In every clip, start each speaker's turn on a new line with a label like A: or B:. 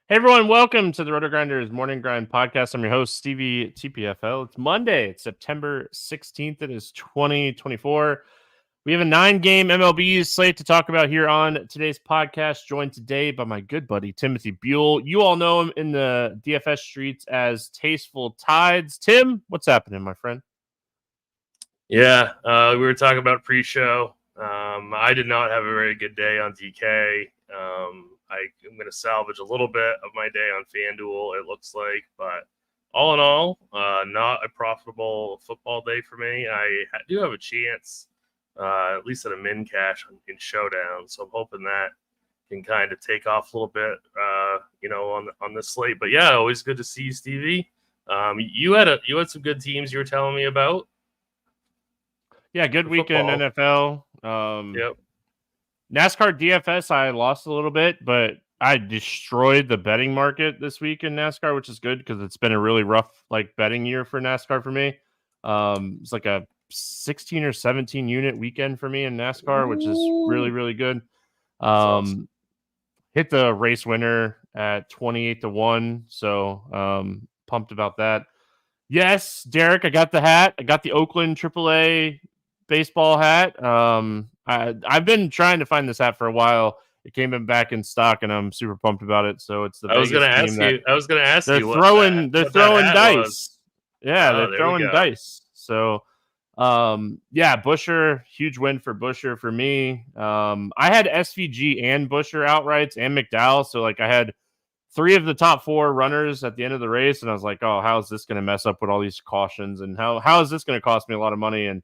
A: Hey everyone, welcome to the RotoGrinders Morning Grind podcast. I'm your host, Stevietpfl. It's Monday, it's September 16th. It is 2024. We have a 9-game MLB slate to talk about here on today's podcast, joined today by my good buddy, Timothy Buell. You all know him in the DFS streets as TastefulTides. Tim, what's happening, my friend?
B: Yeah, we were talking about pre-show. I did not have a very good day on DK. I'm going to salvage a little bit of my day on FanDuel, it looks like. But all in all, not a profitable football day for me. I do have a chance, at least at a min cash in Showdown. So I'm hoping that can kind of take off a little bit, on this slate. But yeah, always good to see you, Stevie. You had some good teams you were telling me about.
A: Yeah, good weekend in NFL.
B: Yep.
A: NASCAR DFS, I lost a little bit, but I destroyed the betting market this week in NASCAR, which is good because it's been a really rough betting year for NASCAR for me. It's like a 16 or 17 unit weekend for me in NASCAR, which is really, really good.
B: Awesome.
A: Hit the race winner at 28-1, so pumped about that. Yes, Derek, I got the hat. I got the Oakland AAA baseball hat. I've been trying to find this hat for a while. It came back in stock, and I'm super pumped about it. So it's the
B: I was going to ask you.
A: They're throwing dice.
B: Was.
A: Yeah, they're throwing dice. So, Busher, huge win for Busher for me. I had SVG and Busher outrights and McDowell. So I had 3 of the top 4 runners at the end of the race, and I was like, oh, how is this going to mess up with all these cautions, and how is this going to cost me a lot of money? And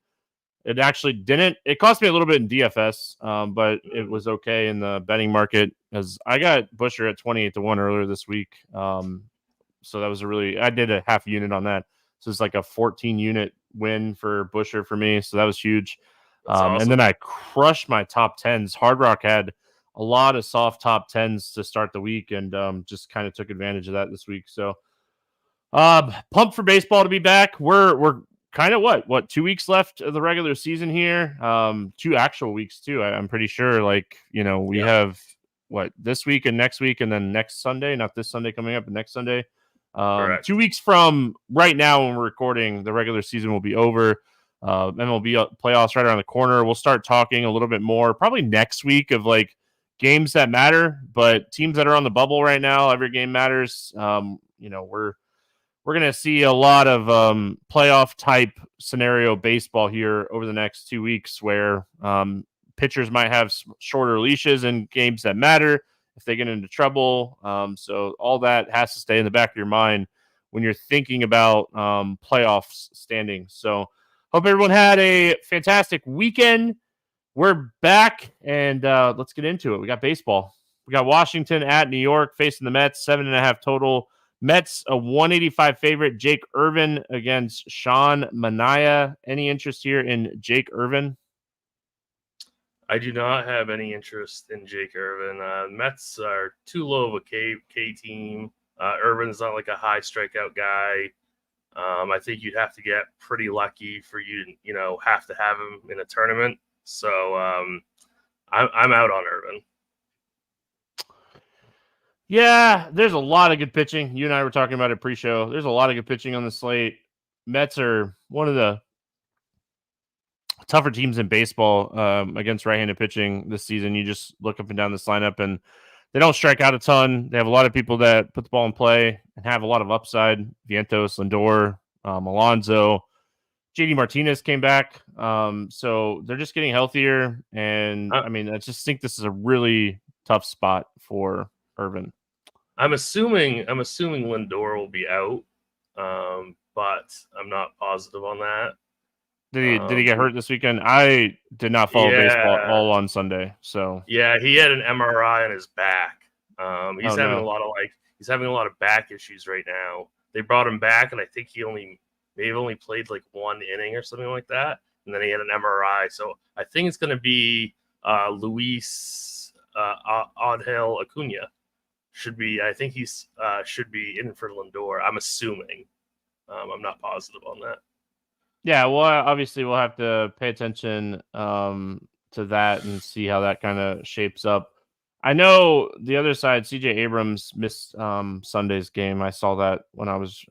A: it actually didn't. It cost me a little bit in DFS, but it was okay in the betting market as I got Busher at 28-1 earlier this week. So that was I did a half unit on that. So it's like a 14 unit win for Busher for me. So that was huge. Awesome. And then I crushed my top 10s. Hard Rock had a lot of soft top 10s to start the week, and just kind of took advantage of that this week. So pumped for baseball to be back. We're kind of what 2 weeks left of the regular season here. 2 actual weeks too. I'm pretty sure. We have this week and next week, and then next Sunday, not this Sunday coming up, but next Sunday. 2 weeks from right now when we're recording, the regular season will be over. MLB playoffs right around the corner. We'll start talking a little bit more probably next week of games that matter, but teams that are on the bubble right now, every game matters. We're going to see a lot of playoff type scenario baseball here over the next 2 weeks where pitchers might have shorter leashes in games that matter if they get into trouble. So all that has to stay in the back of your mind when you're thinking about playoff standings. So hope everyone had a fantastic weekend. We're back, and let's get into it. We got baseball. We got Washington at New York facing the Mets, 7.5 total. Mets a 185 favorite. Jake Irvin against Sean Manaea. Any interest here in Jake Irvin?
B: I do not have any interest in Jake Irvin. Mets are too low of a K team. Irvin's not like a high strikeout guy. I think you'd have to get pretty lucky for you to, have to have him in a tournament. So I'm out on Irvin.
A: Yeah, there's a lot of good pitching. You and I were talking about it pre-show. There's a lot of good pitching on the slate. Mets are one of the tougher teams in baseball against right-handed pitching this season. You just look up and down this lineup, and they don't strike out a ton. They have a lot of people that put the ball in play and have a lot of upside. Vientos, Lindor, Alonso, JD Martinez came back. So they're just getting healthier. And I just think this is a really tough spot for Irvin.
B: I'm assuming Lindor will be out, but I'm not positive on that.
A: Did he get hurt this weekend? I did not follow baseball all on Sunday. So
B: yeah, he had an MRI on his back. He's having a lot of back issues right now. They brought him back, and I think he only played like 1 inning or something like that, and then he had an MRI. So I think it's going to be Luis Angel Acuna. I think he's should be in for Lindor. I'm assuming. I'm not positive on that.
A: Yeah, well, obviously we'll have to pay attention to that and see how that kind of shapes up. I know the other side, CJ Abrams missed Sunday's game. I saw that when I was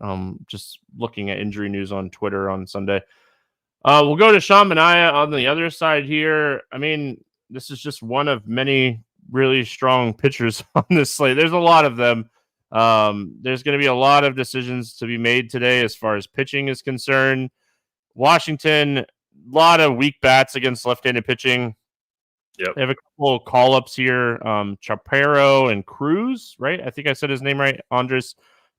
A: just looking at injury news on Twitter on Sunday. We'll go to Sean Manaea on the other side here. I mean, this is just one of many really strong pitchers on this slate. There's a lot of them. There's going to be a lot of decisions to be made today as far as pitching is concerned. Washington, a lot of weak bats against left-handed pitching.
B: Yep.
A: They have a couple call-ups here. Chaparro and Cruz, right? I think I said his name right. Andres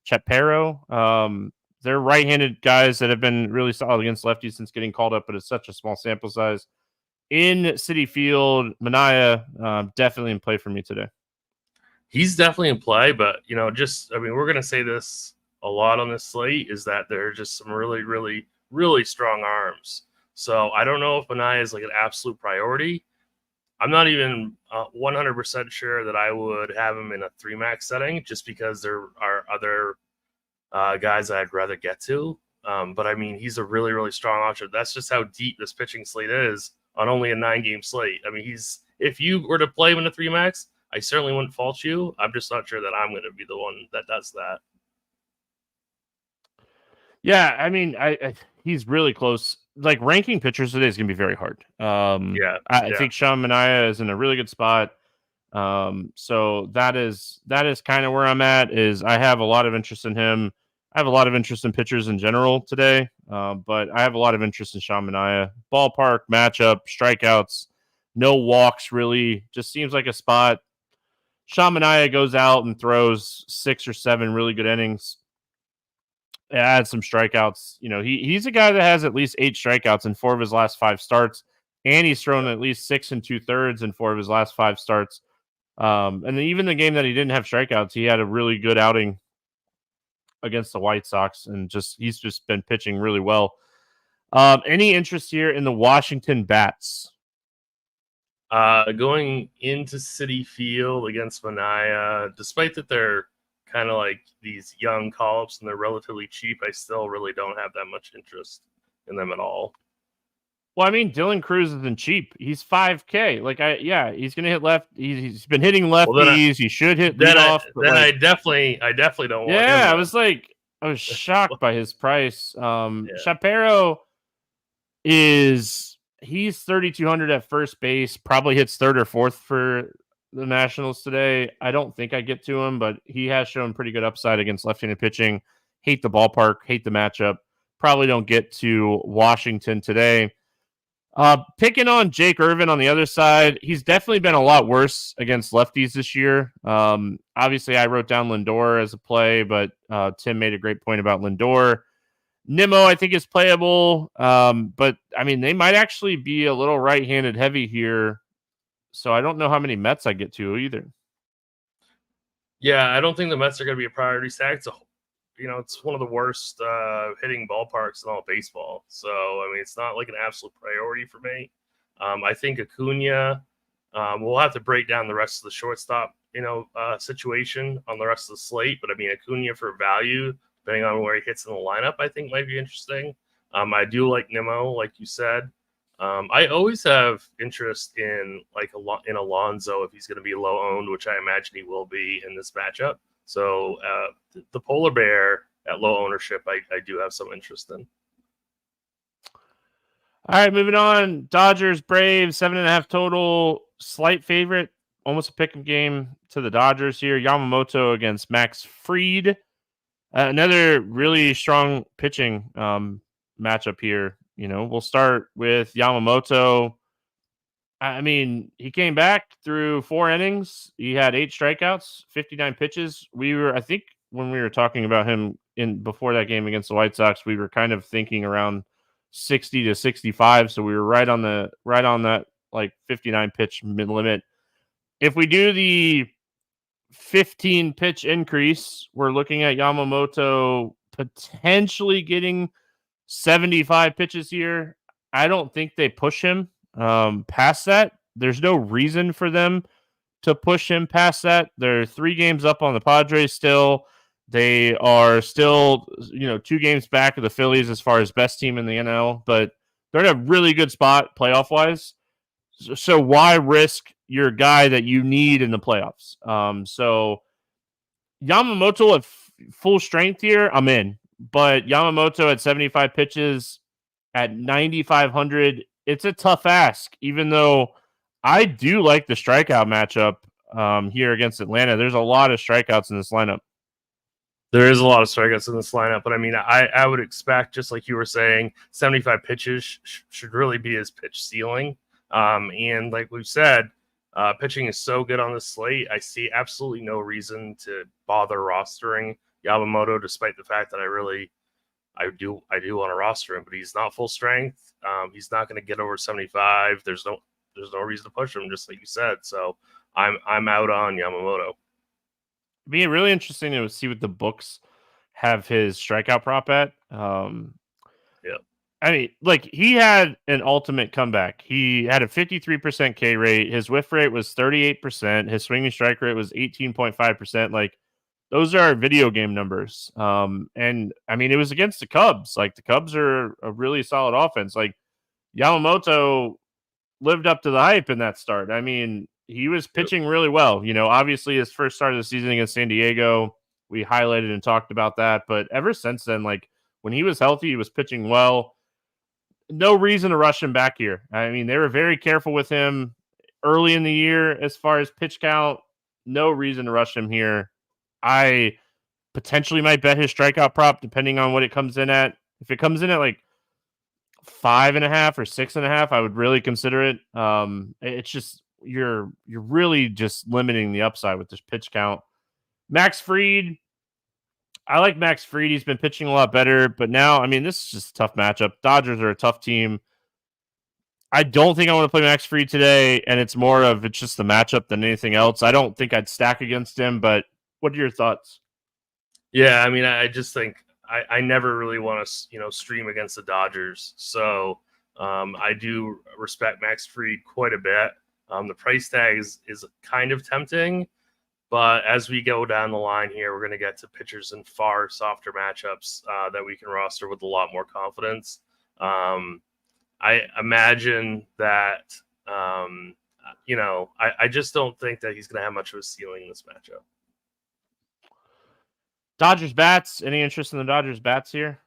A: Chaparro. They're right-handed guys that have been really solid against lefties since getting called up, but it's such a small sample size. In Citi Field, Manaea definitely in play for me today.
B: He's definitely in play, but, we're going to say this a lot on this slate, is that there are just some really, really, really strong arms. So I don't know if Manaea is like an absolute priority. I'm not even 100% sure that I would have him in a 3-max setting, just because there are other guys I'd rather get to. But I mean, he's a really, really strong option. That's just how deep this pitching slate is on only a 9-game slate. I mean, if you were to play him in a 3-max, I certainly wouldn't fault you. I'm just not sure that I'm going to be the one that does that.
A: Yeah, I mean, he's really close. Like, ranking pitchers today is going to be very hard. I think Sean Manaea is in a really good spot. So that is kind of where I'm at. Is I have a lot of interest in him. I have a lot of interest in pitchers in general today, but I have a lot of interest in Sean Manaea. Ballpark, matchup, strikeouts, no walks really. Just seems like a spot. Sean Manaea goes out and throws 6 or 7 really good innings. Add some strikeouts. He's a guy that has at least 8 strikeouts in 4 of his last 5 starts, and he's thrown at least 6 2/3 in 4 of his last 5 starts. And even the game that he didn't have strikeouts, he had a really good outing against the White Sox, and he's just been pitching really well. Any interest here in the Washington Bats?
B: Going into Citi Field against Manaea, despite that they're kind of like these young call-ups and they're relatively cheap, I still really don't have that much interest in them at all.
A: Well, I mean, Dylan Cruz isn't cheap. He's $5K. He's gonna hit left. He's been hitting lefties. He should hit leadoff.
B: I definitely don't want him.
A: Yeah, I was shocked by his price. Chaparro he's 3,200 at first base. Probably hits 3rd or 4th for the Nationals today. I don't think I get to him, but he has shown pretty good upside against left-handed pitching. Hate the ballpark. Hate the matchup. Probably don't get to Washington today. Picking on Jake Irvin on the other side, he's definitely been a lot worse against lefties this year. Obviously, I wrote down Lindor as a play, but Tim made a great point about Lindor. Nimmo, I think, is playable, but I mean, they might actually be a little right-handed heavy here, so I don't know how many Mets I get to either.
B: Yeah, I don't think the Mets are going to be a priority stack. It's one of the worst hitting ballparks in all of baseball. So, I mean, it's not like an absolute priority for me. I think Acuna, we'll have to break down the rest of the shortstop, situation on the rest of the slate. But I mean, Acuna for value, depending on where he hits in the lineup, I think might be interesting. I do like Nimmo, like you said. I always have interest in in Alonso if he's going to be low owned, which I imagine he will be in this matchup. So the polar bear at low ownership, I do have some interest in.
A: All right, moving on. Dodgers, Braves, 7.5 total. Slight favorite. Almost a pick 'em game to the Dodgers here. Yamamoto against Max Fried. Another really strong pitching matchup here. We'll start with Yamamoto. I mean, he came back through 4 innings. He had 8 strikeouts, 59 pitches. I think when we were talking about him before that game against the White Sox, we were kind of thinking around 60 to 65. So we were right on that 59 pitch mid limit. If we do the 15 pitch increase, we're looking at Yamamoto potentially getting 75 pitches here. I don't think they push him past that. There's no reason for them to push him past that. They're 3 games up on the Padres still. They are still, 2 games back of the Phillies as far as best team in the NL, but they're in a really good spot playoff wise. So why risk your guy that you need in the playoffs. So Yamamoto at full strength here, I'm in. But Yamamoto at 75 pitches at 9,500, it's a tough ask, even though I do like the strikeout matchup here against Atlanta. There's a lot of strikeouts in this lineup.
B: There is a lot of strikeouts in this lineup, but I mean, I would expect, just like you were saying, 75 pitches should really be his pitch ceiling. And like we've said, pitching is so good on this slate. I see absolutely no reason to bother rostering Yamamoto, despite the fact that I do want to roster him, but he's not full strength. He's not going to get over 75. There's no reason to push him, just like you said. So I'm out on Yamamoto.
A: It'd be really interesting to see what the books have his strikeout prop at.
B: Yeah.
A: I mean, like, he had an ultimate comeback. He had a 53% K rate. His whiff rate was 38%. His swinging strike rate was 18.5%. Like, those are video game numbers. And I mean, it was against the Cubs. Like, the Cubs are a really solid offense. Like, Yamamoto lived up to the hype in that start. I mean, he was pitching really well. You know, obviously his first start of the season against San Diego, we highlighted and talked about that. But ever since then, like, when he was healthy, he was pitching well. No reason to rush him back here. I mean, they were very careful with him early in the year as far as pitch count. No reason to rush him here. I potentially might bet his strikeout prop depending on what it comes in at. If it comes in at like 5.5 or 6.5, I would really consider it. It's just you're really just limiting the upside with this pitch count. Max Fried, I like Max Fried. He's been pitching a lot better, but now, I mean, this is just a tough matchup. Dodgers are a tough team. I don't think I want to play Max Fried today, and it's just the matchup than anything else. I don't think I'd stack against him, but what are your thoughts?
B: Yeah, I mean, I just think I never really want to, stream against the Dodgers. So I do respect Max Fried quite a bit. The price tag is kind of tempting, but as we go down the line here, we're going to get to pitchers in far softer matchups that we can roster with a lot more confidence. I imagine that, I just don't think that he's going to have much of a ceiling in this matchup.
A: Dodgers bats. Any interest in the Dodgers bats here?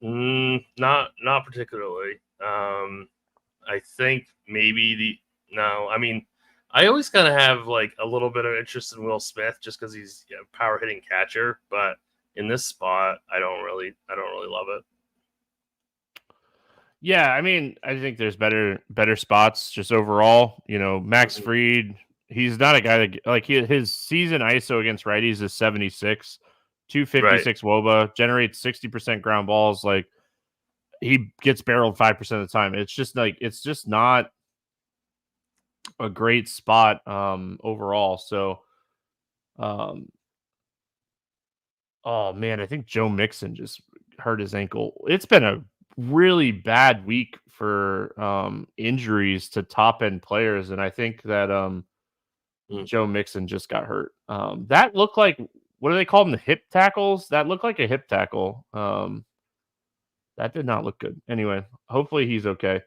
B: Not particularly. I think maybe I mean, I always kind of have like a little bit of interest in Will Smith just because he's a power hitting catcher, but in this spot, I don't really love it.
A: Yeah, I mean, I think there's better spots just overall. Max Fried, he's not a guy that, like, his season ISO against righties is 76, 256 WOBA, generates 60% ground balls. Like, he gets barreled 5% of the time. It's just not a great spot overall. So, oh man, I think Joe Mixon just hurt his ankle. It's been a really bad week for injuries to top end players, and I think that Joe Mixon just got hurt. That looked like, what do they call them? The hip tackles? That looked like a hip tackle. That did not look good. Anyway, hopefully he's okay.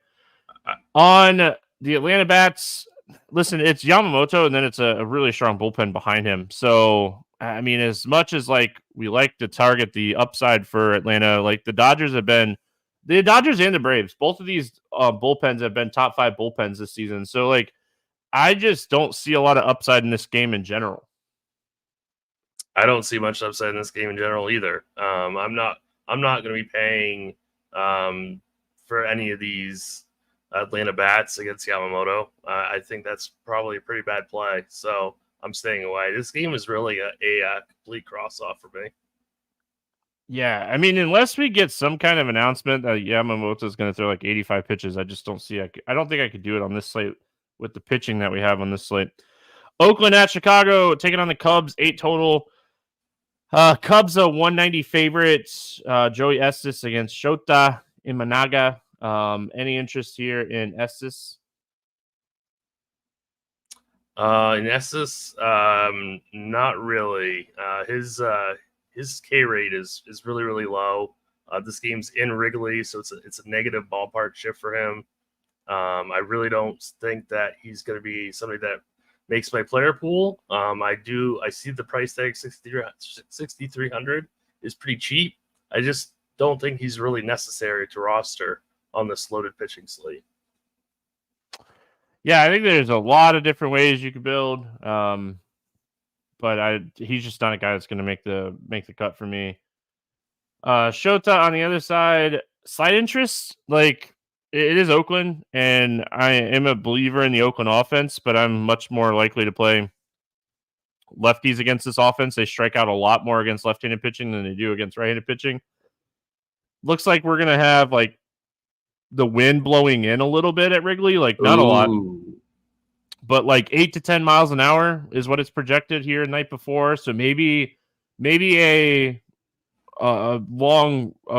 A: On the Atlanta bats, listen, it's Yamamoto, and then it's a really strong bullpen behind him. So, I mean, as much as like we like to target the upside for Atlanta, like the Dodgers and the Braves, both of these bullpens have been top 5 bullpens this season. So, like, I just don't see a lot of upside in this game in general.
B: I don't see much upside in this game in general either. I'm not going to be paying for any of these Atlanta bats against Yamamoto. I think that's probably a pretty bad play. So I'm staying away. This game is really a complete cross-off for me.
A: Yeah, I mean, unless we get some kind of announcement that Yamamoto is going to throw like 85 pitches, I just don't see. I don't think I could do it on this slate with the pitching that we have on this slate. Oakland at Chicago, taking on the Cubs, 8 total. Cubs a 190 favorites. Joey Estes against Shota Imanaga. Any interest here in Estes?
B: In Estes, not really. His K rate is really, really low. This game's in Wrigley, so it's a negative ballpark shift for him. I really don't think that he's going to be somebody that makes my player pool. I see the price tag 6,300 is pretty cheap. I just don't think he's really necessary to roster on this loaded pitching slate.
A: Yeah, I think there's a lot of different ways you could build. But he's just not a guy that's going to make the cut for me. Shota on the other side, slight interest. Like it is Oakland, and I am a believer in the Oakland offense, but I'm much more likely to play lefties against this offense. They strike out a lot more against left-handed pitching than they do against right-handed pitching. Looks like we're gonna have like the wind blowing in a little bit at Wrigley, like not a lot, but like 8 to 10 miles an hour is what it's projected here the night before. So maybe a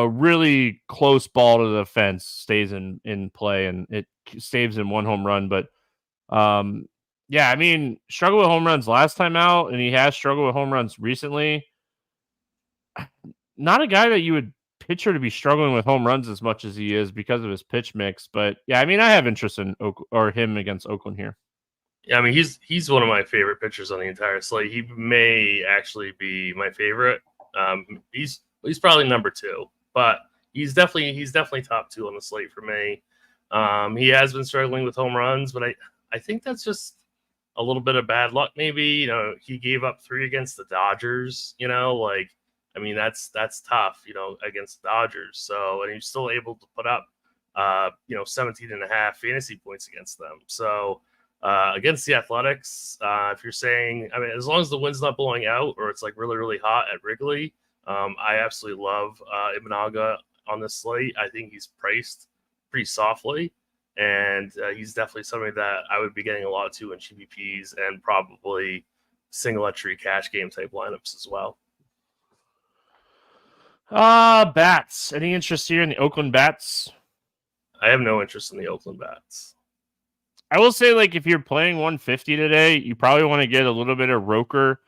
A: really close ball to the fence stays in play and it saves in one home run. But yeah, I mean, struggled with home runs last time out, and he has struggled with home runs recently. Not a guy that you would picture to be struggling with home runs as much as he is because of his pitch mix. But yeah, I mean, I have interest in him against Oakland here.
B: Yeah, I mean, he's one of my favorite pitchers on the entire slate. He may actually be my favorite. He's probably number 2, but he's definitely top 2 on the slate for me. He has been struggling with home runs, but I think that's just a little bit of bad luck. Maybe, you know, he gave up 3 against the Dodgers. You know, like, I mean, that's tough, you know, against the Dodgers. So, and he's still able to put up, 17.5 fantasy points against them. So, against the Athletics, if you're saying, I mean, as long as the wind's not blowing out or it's like really, really hot at Wrigley, I absolutely love Imanaga on this slate. I think he's priced pretty softly, and he's definitely somebody that I would be getting a lot to in GPPs and probably single entry cash game type lineups as well.
A: Bats. Any interest here in the Oakland Bats?
B: I have no interest in the Oakland Bats.
A: I will say, like, if you're playing 150 today, you probably want to get a little bit of Roker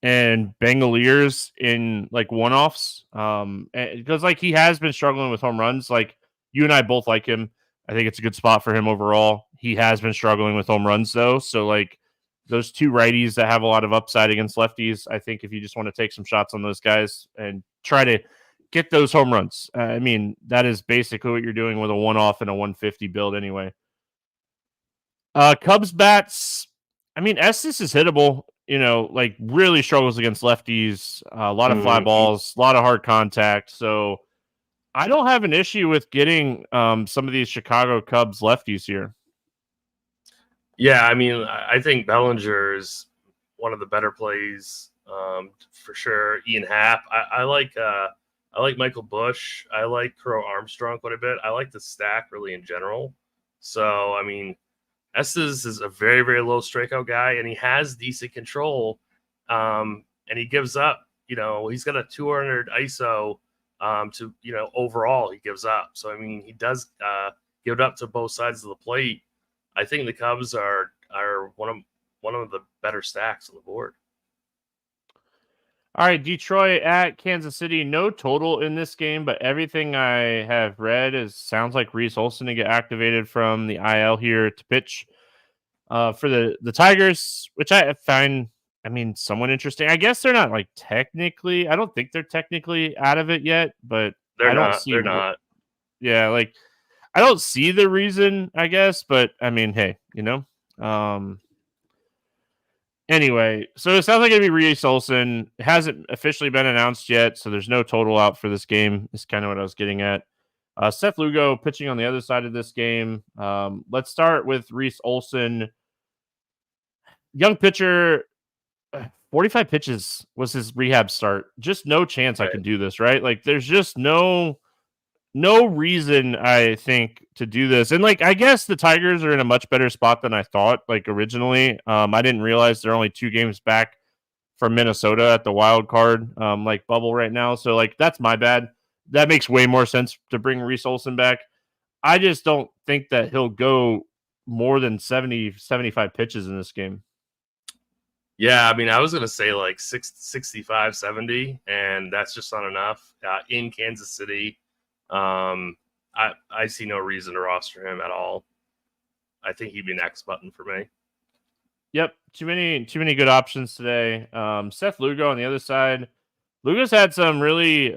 A: and Bengaliers in like one-offs. Because like he has been struggling with home runs. Like you and I both like him. I think it's a good spot for him overall. He has been struggling with home runs though. So like those 2 righties that have a lot of upside against lefties, I think if you just want to take some shots on those guys and try to get those home runs, I mean, that is basically what you're doing with a one-off and a 150 build anyway. Cubs bats. I mean, Estes is hittable. You know, like really struggles against lefties, a lot of fly balls, a lot of hard contact. So I don't have an issue with getting some of these Chicago Cubs lefties here.
B: Yeah, I mean, I think Bellinger is one of the better plays for sure. Ian Happ. I like Michael Busch. I like Crow Armstrong quite a bit. I like the stack really in general. So, I mean, Estes is a very, very low strikeout guy, and he has decent control. And he gives up, you know, he's got a 200 ISO to, you know, overall he gives up. So, I mean, he does give it up to both sides of the plate. I think the Cubs are one of the better stacks on the board.
A: All right, Detroit at Kansas City. No total in this game, but everything I have read sounds like Reese Olson to get activated from the IL here to pitch for the Tigers, which I find, I mean, somewhat interesting. I guess they're not like technically. I don't think they're technically out of it yet, but
B: They're not.
A: Yeah, like I don't see the reason, I guess, but I mean, hey, you know. Anyway, so it sounds like it'd be Reese Olson. It hasn't officially been announced yet, so there's no total out for this game. Is kind of what I was getting at. Seth Lugo pitching on the other side of this game. Let's start with Reese Olson. Young pitcher, 45 pitches was his rehab start. Just no chance I can do this, right? Like, there's just no reason, I think, to do this. And like, I guess the Tigers are in a much better spot than I thought, like originally. I didn't realize they're only 2 games back from Minnesota at the wild card, like bubble right now. So like, that's my bad. That makes way more sense to bring Reese Olson back. I just don't think that he'll go more than 70, 75 pitches in this game.
B: Yeah, I mean, I was going to say like 65, 70, and that's just not enough. In Kansas City, I see no reason to roster him at all. I think he'd be next button for me.
A: Yep, too many good options today. Seth Lugo on the other side. Lugo's had some really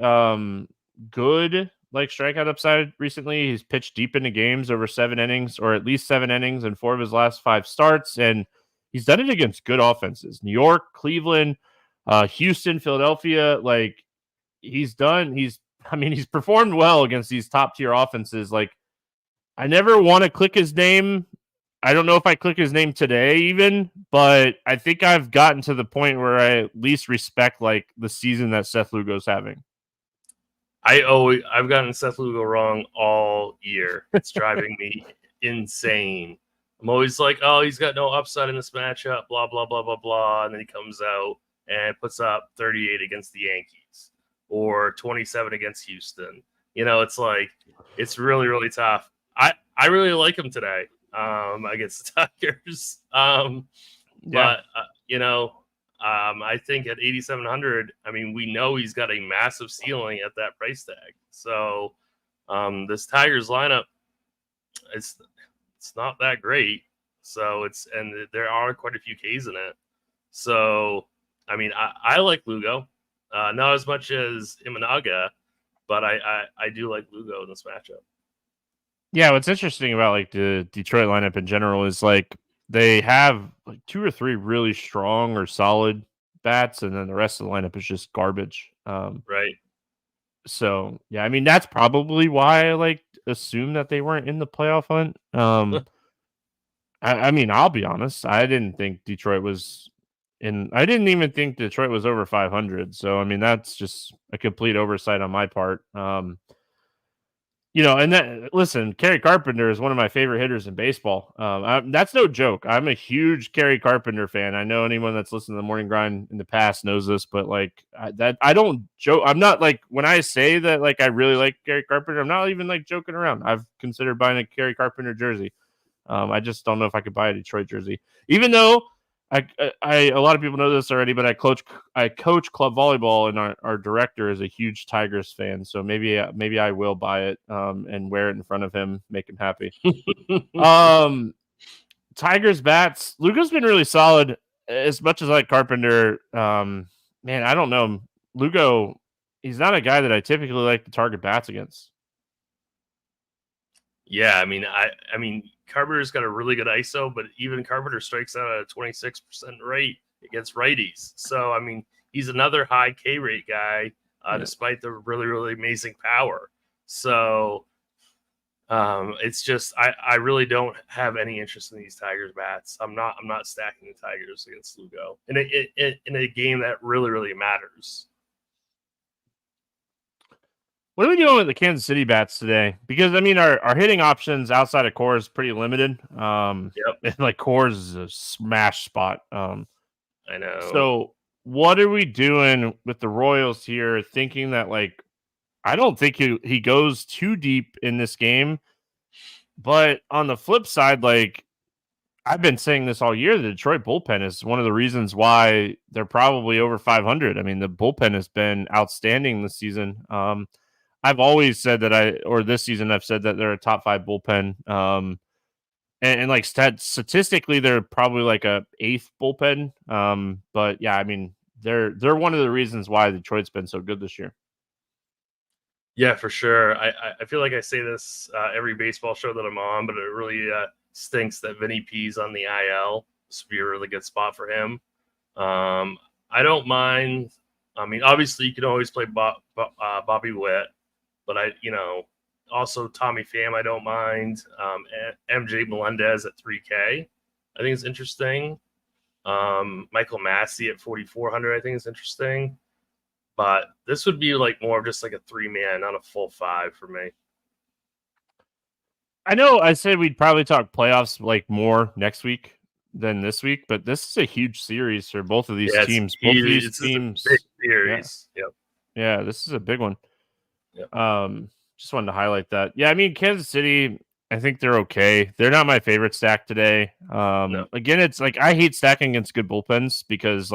A: good strikeout upside recently. He's pitched deep into games over 7 innings, or at least 7 innings in 4 of his last 5 starts, and he's done it against good offenses. New York, Cleveland, Houston, Philadelphia. He's performed well against these top tier offenses. I never want to click his name. I don't know if I click his name today even, but I think I've gotten to the point where I at least respect the season that Seth Lugo's having.
B: I've gotten Seth Lugo wrong all year. It's driving me insane. I'm always like, oh, he's got no upside in this matchup, blah, blah, blah, blah, blah. And then he comes out and puts up 38 against the Yankees or 27 against Houston. It's really, really tough. I really like him today against the Tigers. But I think at 8,700, we know he's got a massive ceiling at that price tag. So this Tigers lineup, it's not that great. So and there are quite a few Ks in it. So I like Lugo, not as much as Imanaga, but I do like Lugo in this matchup.
A: Yeah, what's interesting about the Detroit lineup in general is they have 2 or 3 really strong or solid bats, and then the rest of the lineup is just garbage.
B: Right.
A: So yeah, that's probably why I assume that they weren't in the playoff hunt. I'll be honest, I didn't think Detroit was in. I didn't even think Detroit was over 500. So that's just a complete oversight on my part. Listen, Kerry Carpenter is one of my favorite hitters in baseball. That's no joke. I'm a huge Kerry Carpenter fan. I know anyone that's listened to the Morning Grind in the past knows this, but I don't joke. I'm not when I say that I really like Kerry Carpenter, I'm not even joking around. I've considered buying a Kerry Carpenter jersey. I just don't know if I could buy a Detroit jersey, even though a lot of people know this already, but I coach club volleyball, and our director is a huge Tigers fan. So maybe I will buy it and wear it in front of him, make him happy. Tigers bats. Lugo's been really solid. As much as I like Carpenter, man, I don't know. Lugo, he's not a guy that I typically like to target bats against.
B: Yeah, Carpenter's got a really good ISO, but even Carpenter strikes out at a 26% rate against righties. So, he's another high K rate guy, despite the really, really amazing power. So, it's just I really don't have any interest in these Tigers bats. I'm not stacking the Tigers against Lugo in a game that really, really matters.
A: What are we doing with the Kansas City bats today? Because our hitting options outside of Coors is pretty limited.
B: Yep.
A: Coors is a smash spot.
B: I know.
A: So what are we doing with the Royals here? Thinking that I don't think he goes too deep in this game, but on the flip side, I've been saying this all year, the Detroit bullpen is one of the reasons why they're probably over 500. The bullpen has been outstanding this season. I've always said that this season I've said that they're a top 5 bullpen. And statistically, they're probably a 8th bullpen. But yeah, they're one of the reasons why Detroit's been so good this year.
B: Yeah, for sure. I feel like I say this every baseball show that I'm on, but it really stinks that Vinny P's on the IL. This would be a really good spot for him. I don't mind. Obviously, you can always play Bobby Witt. But also Tommy Pham, I don't mind. MJ Melendez at 3K, I think it's interesting. Michael Massey at 4,400, I think is interesting. But this would be more of just a 3-man, not a full 5 for me.
A: I know I said we'd probably talk playoffs more next week than this week, but this is a huge series for both of these teams. Both of these teams,
B: big series.
A: Yeah. Yep. Yeah, this is a big one.
B: Yep.
A: Just wanted to highlight that. Yeah, Kansas City, I think they're okay. They're not my favorite stack today. No. Again, it's I hate stacking against good bullpens because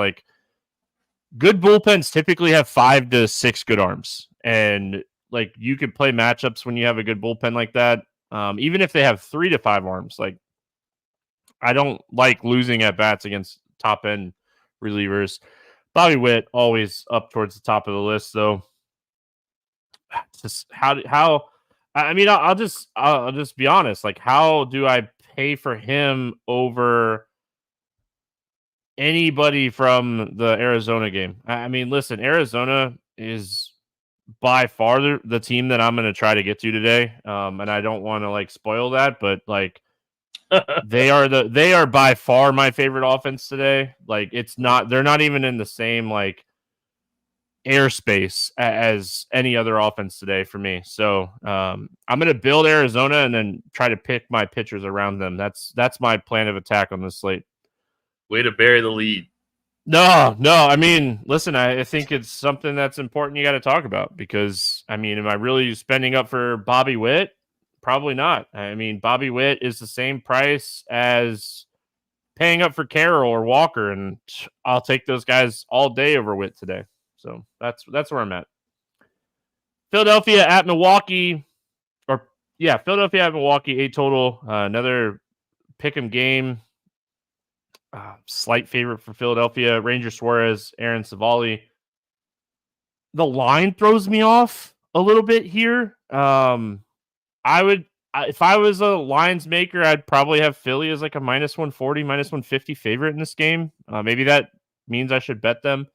A: good bullpens typically have 5 to 6 good arms, and you can play matchups when you have a good bullpen like that. Even if they have 3 to 5 arms, I don't like losing at bats against top end relievers. Bobby Witt always up towards the top of the list, though. Just how I mean, I'll just be honest. Like, how do I pay for him over anybody from the Arizona game? I mean, listen, Arizona is by far the team that I'm going to try to get to today. And I don't want to like spoil that, but like they are by far my favorite offense today. Like they're not even in the same like airspace as any other offense today for me. So I'm going to build Arizona and then try to pick my pitchers around them. That's my plan of attack on this slate.
B: Way to bury the lead.
A: No. I mean, listen, I think it's something that's important you got to talk about because, I mean, am I really spending up for Bobby Witt? Probably not. I mean, Bobby Witt is the same price as paying up for Carroll or Walker, and I'll take those guys all day over Witt today. So that's where I'm at. Philadelphia at Milwaukee, Philadelphia at Milwaukee, 8 total. Another pick'em game. Slight favorite for Philadelphia. Ranger Suarez, Aaron Savali. The line throws me off a little bit here. I would, if I was a lines maker, I'd probably have Philly as like a -140, -150 favorite in this game. Maybe that means I should bet them.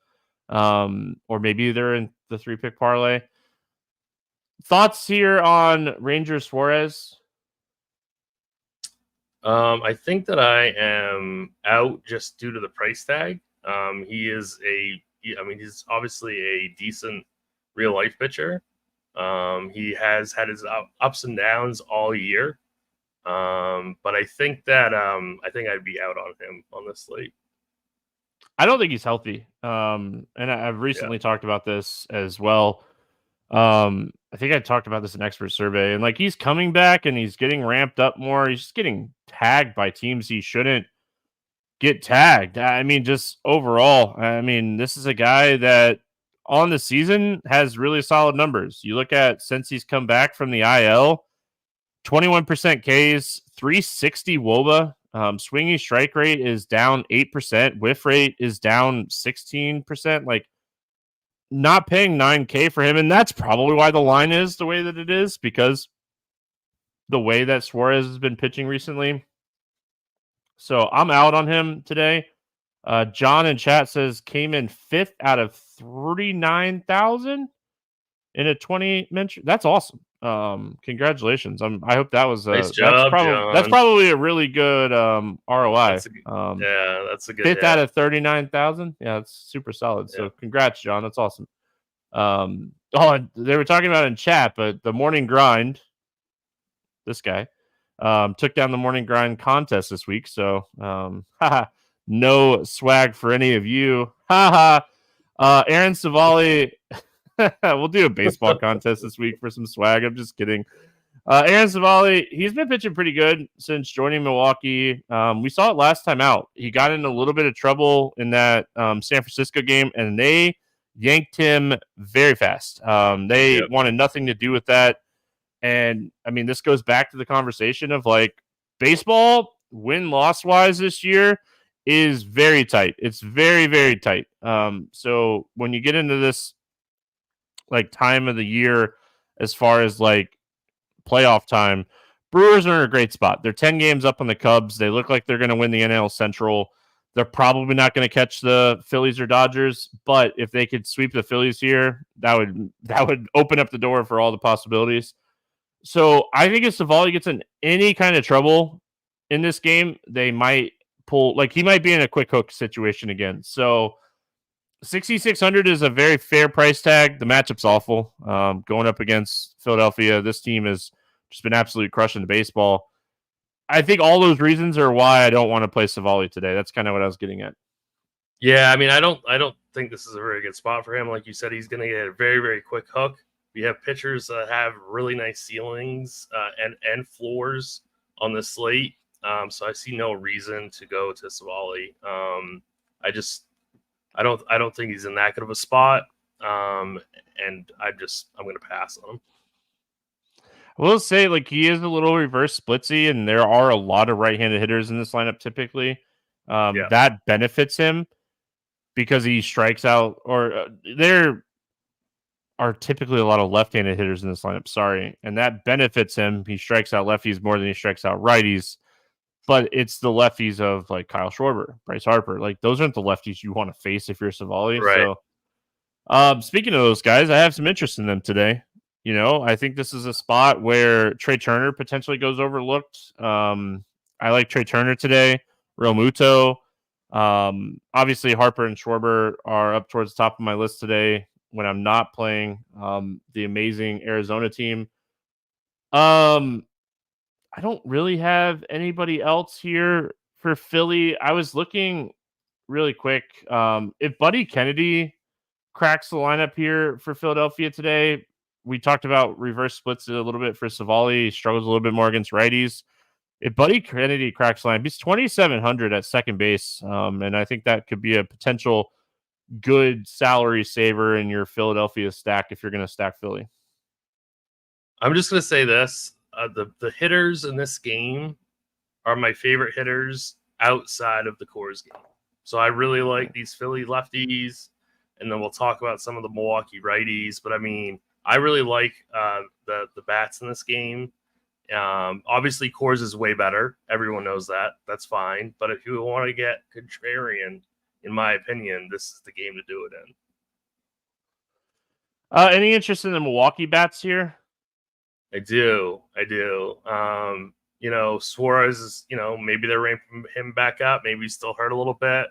A: Or maybe they're in the 3-pick parlay. Thoughts here on Ranger Suarez?
B: I think that I am out just due to the price tag. He's obviously a decent real life pitcher. He has had his ups and downs all year. But I think that I think I'd be out on him on this slate.
A: I don't think he's healthy. And I've recently talked about this as well. I think I talked about this in Expert Survey, and like he's coming back and he's getting ramped up more. He's just getting tagged by teams he shouldn't get tagged. I mean, just overall, I mean, this is a guy that on the season has really solid numbers. You look at since he's come back from the IL, 21% Ks, 360 WOBA. Swinging strike rate is down 8%. Whiff rate is down 16%. Like, not paying $9K for him, and that's probably why the line is the way that it is, because the way that Suarez has been pitching recently. So I'm out on him today. John in chat says came in 5th out of 39,000 in a 20 mention. That's awesome. Congratulations. I hope that was
B: nice job, John.
A: That's probably a really good ROI.
B: That's a good
A: 5th out of 39,000. Yeah, that's super solid. So congrats, John. That's awesome. They were talking about in chat, but the morning grind, this guy, took down the morning grind contest this week. So no swag for any of you. Aaron Savali. We'll do a baseball contest this week for some swag. I'm just kidding. Aaron Savali, he's been pitching pretty good since joining Milwaukee. We saw it last time out. He got in a little bit of trouble in that San Francisco game, and they yanked him very fast. They wanted nothing to do with that. And, I mean, this goes back to the conversation of, like, baseball, win-loss-wise this year, is very tight. It's very, very tight. So when you get into this, like, time of the year as far as, like, playoff time, Brewers are in a great spot. They're 10 games up on the Cubs. They look like they're going to win the NL Central. They're probably not going to catch the Phillies or Dodgers, but if they could sweep the Phillies here, that would open up the door for all the possibilities. So I think if Savali gets in any kind of trouble in this game, they might pull, like, he might be in a quick hook situation again. So 6,600 is a very fair price tag. The matchup's awful. Going up against Philadelphia, this team has just been absolutely crushing the baseball. I think all those reasons are why I don't want to play Savali today. That's kind of what I was getting at.
B: Yeah, I mean, I don't think this is a very good spot for him. Like you said, he's going to get a very, very quick hook. We have pitchers that have really nice ceilings and floors on the slate. So I see no reason to go to Savali. I don't think he's in that good of a spot. And I'm going to pass on him.
A: We'll say like he is a little reverse splitsy, and there are a lot of right-handed hitters in this lineup typically.
B: Yeah.
A: That benefits him because he strikes out, or there are typically a lot of left-handed hitters in this lineup. Sorry, and that benefits him. He strikes out lefties more than he strikes out righties. But it's the lefties of like Kyle Schwarber, Bryce Harper. Like those aren't the lefties you want to face if you're Savali.
B: Right.
A: So, speaking of those guys, I have some interest in them today. You know, I think this is a spot where Trey Turner potentially goes overlooked. I like Trey Turner today. Real Muto. Obviously, Harper and Schwarber are up towards the top of my list today when I'm not playing the amazing Arizona team. I don't really have anybody else here for Philly. I was looking really quick. If Buddy Kennedy cracks the lineup here for Philadelphia today, we talked about reverse splits a little bit for Savali. He struggles a little bit more against righties. If Buddy Kennedy cracks the lineup, he's 2,700 at second base. And I think that could be a potential good salary saver in your Philadelphia stack if you're going to stack Philly.
B: I'm just going to say this. The hitters in this game are my favorite hitters outside of the Coors game. So I really like these Philly lefties, and then we'll talk about some of the Milwaukee righties. But I mean, I really like the bats in this game. Obviously, Coors is way better. Everyone knows that. That's fine. But if you want to get contrarian, in my opinion, this is the game to do it in.
A: Any interest in the Milwaukee bats here?
B: I do. You know, Suarez is, you know, maybe they're ramping him back up. Maybe he's still hurt a little bit.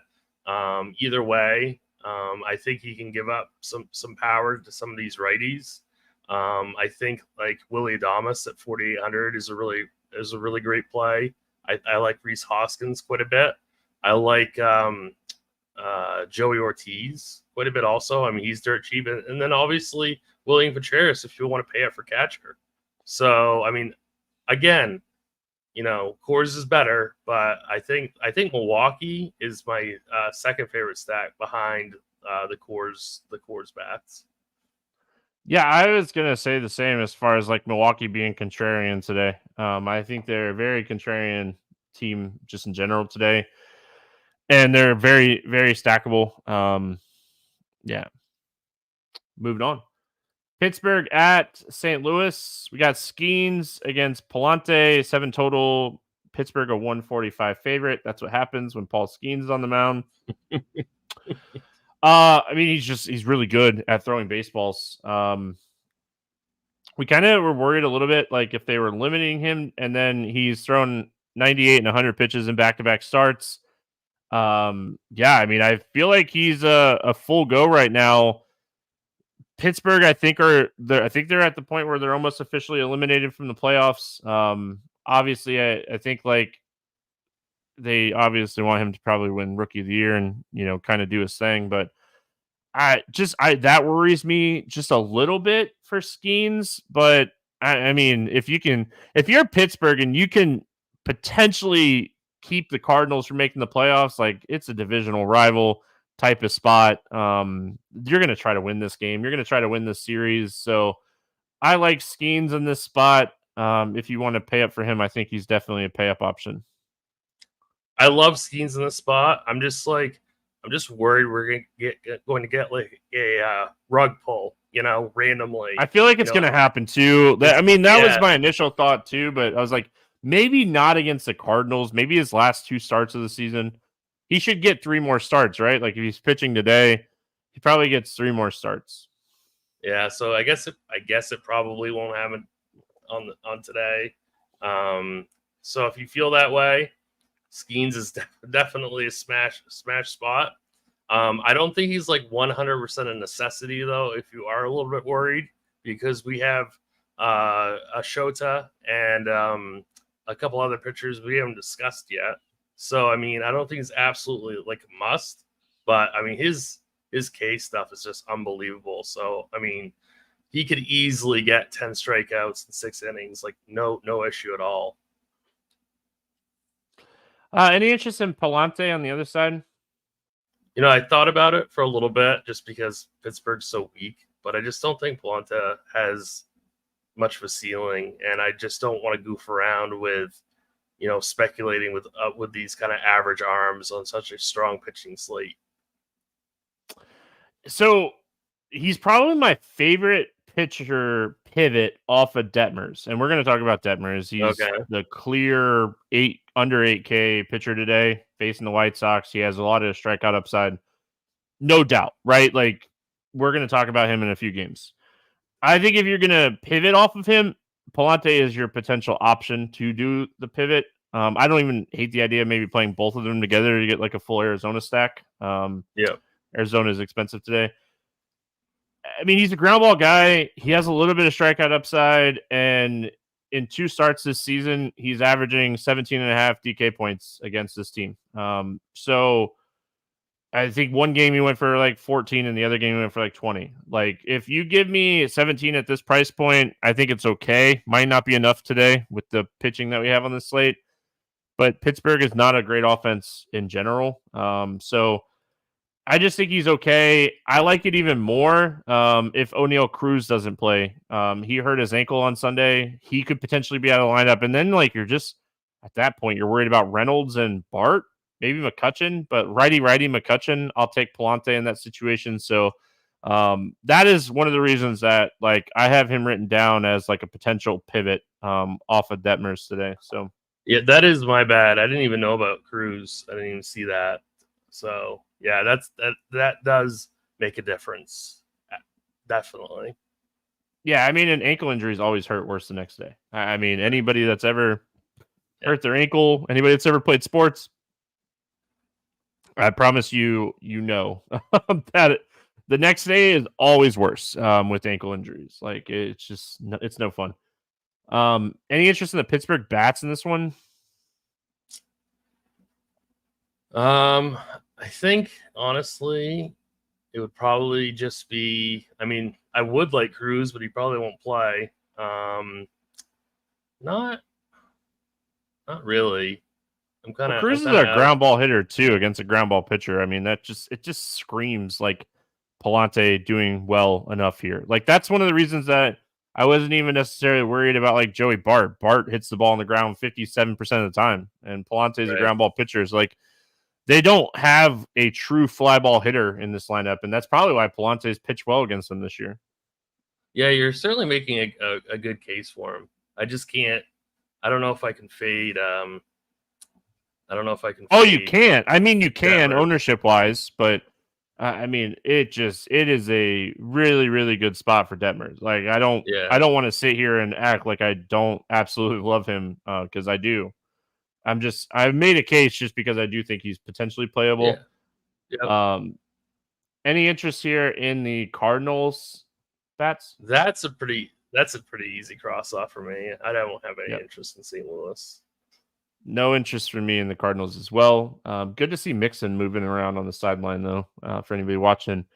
B: Either way, I think he can give up some power to some of these righties. I think like Willie Adames at 4,800 is a really great play. I like Rhys Hoskins quite a bit. I like Joey Ortiz quite a bit also. I mean, he's dirt cheap. And then obviously William Contreras if you want to pay up for catcher. So, I mean, again, you know, Coors is better, but I think Milwaukee is my second favorite stack behind the Coors bats.
A: Yeah, I was gonna say the same as far as like Milwaukee being contrarian today. I think they're a very contrarian team just in general today, and they're very, very stackable. Yeah. Moving on. Pittsburgh at St. Louis. We got Skeens against Palante, 7 total. Pittsburgh a 145 favorite. That's what happens when Paul Skeens is on the mound. I mean, he's really good at throwing baseballs. We kind of were worried a little bit, like if they were limiting him, and then he's thrown 98 and 100 pitches in back-to-back starts. Yeah, I mean, I feel like he's a full go right now. Pittsburgh, I think they're at the point where they're almost officially eliminated from the playoffs. Obviously, I think like they obviously want him to probably win Rookie of the Year and kind of do his thing, but that worries me just a little bit for Skeens. But I mean, if you're Pittsburgh and you can potentially keep the Cardinals from making the playoffs, like it's a divisional rival type of spot. You're going to try to win this game. You're going to try to win this series. So I like Skeens in this spot. If you want to pay up for him, I think he's definitely a pay up option.
B: I love Skeens in this spot. I'm just worried we're going to get like a rug pull, randomly.
A: I feel like it's going to happen too. That was my initial thought too, but I was like, maybe not against the Cardinals. Maybe his last 2 starts of the season. He should get 3 more starts, right? Like if he's pitching today, he probably gets 3 more starts.
B: Yeah, so I guess it probably won't happen on today. So if you feel that way, Skeens is definitely a smash spot. I don't think he's like 100% a necessity though. If you are a little bit worried, because we have a Shota and a couple other pitchers we haven't discussed yet. So, I mean, I don't think it's absolutely like a must, but I mean, his K stuff is just unbelievable. So, I mean, he could easily get 10 strikeouts in 6 innings, like no issue at all.
A: Any interest in Palante on the other side?
B: I thought about it for a little bit just because Pittsburgh's so weak, but I just don't think Palante has much of a ceiling, and I just don't want to goof around with, speculating with these kind of average arms on such a strong pitching slate.
A: So he's probably my favorite pitcher pivot off of Detmers, and we're going to talk about Detmers. He's the clear under 8K pitcher today, facing the White Sox. He has a lot of strikeout upside, no doubt, right? Like, we're going to talk about him in a few games. I think if you're going to pivot off of him, Palante is your potential option to do the pivot. I don't even hate the idea of maybe playing both of them together to get like a full Arizona stack. Arizona is expensive today. I mean, he's a ground ball guy. He has a little bit of strikeout upside, and in 2 starts this season, he's averaging 17.5 DK points against this team. So I think one game he went for like 14, and the other game he went for like 20. Like, if you give me 17 at this price point, I think it's okay. Might not be enough today with the pitching that we have on the slate, but Pittsburgh is not a great offense in general. So I just think he's okay. I like it even more if O'Neal Cruz doesn't play. He hurt his ankle on Sunday. He could potentially be out of the lineup. And then, like, you're just, at that point, you're worried about Reynolds and Bart, maybe McCutchen. But righty McCutchen, I'll take Palante in that situation. So that is one of the reasons that, like, I have him written down as, like, a potential pivot off of Detmers today. So
B: yeah, that is my bad. I didn't even know about Cruz. I didn't even see that. So yeah, that does make a difference. Definitely.
A: Yeah, I mean, an ankle injuries always hurt worse the next day. I mean, anybody that's ever hurt their ankle, anybody that's ever played sports, I promise you, that the next day is always worse with ankle injuries. Like, it's no fun. Any interest in the Pittsburgh bats in this one?
B: I think honestly, it would probably just be. I mean, I would like Cruz, but he probably won't play. Not really. I'm kind of.
A: Cruz is a ground ball hitter too against a ground ball pitcher. I mean, it just screams like Palante doing well enough here. Like, that's one of the reasons that I wasn't even necessarily worried about like Joey Bart. Bart hits the ball on the ground 57% of the time, and Palante is a ground ball pitcher. Is like, they don't have a true fly ball hitter in this lineup, and that's probably why Palante's pitched well against them this year.
B: Yeah, you're certainly making a good case for him. I just can't. I don't know if I can fade. I don't know if I can.
A: Oh, you can't. I mean, you can ownership wise, but I mean, it is a really, really good spot for Detmers. Like, I don't want to sit here and act like I don't absolutely love him because I do. I've made a case just because I do think he's potentially playable.
B: Yeah. Yep.
A: Any interest here in the Cardinals bats?
B: That's a pretty easy cross off for me. I don't have any interest in St. Louis.
A: No interest for me in the Cardinals as well. Good to see Mixon moving around on the sideline, though, for anybody watching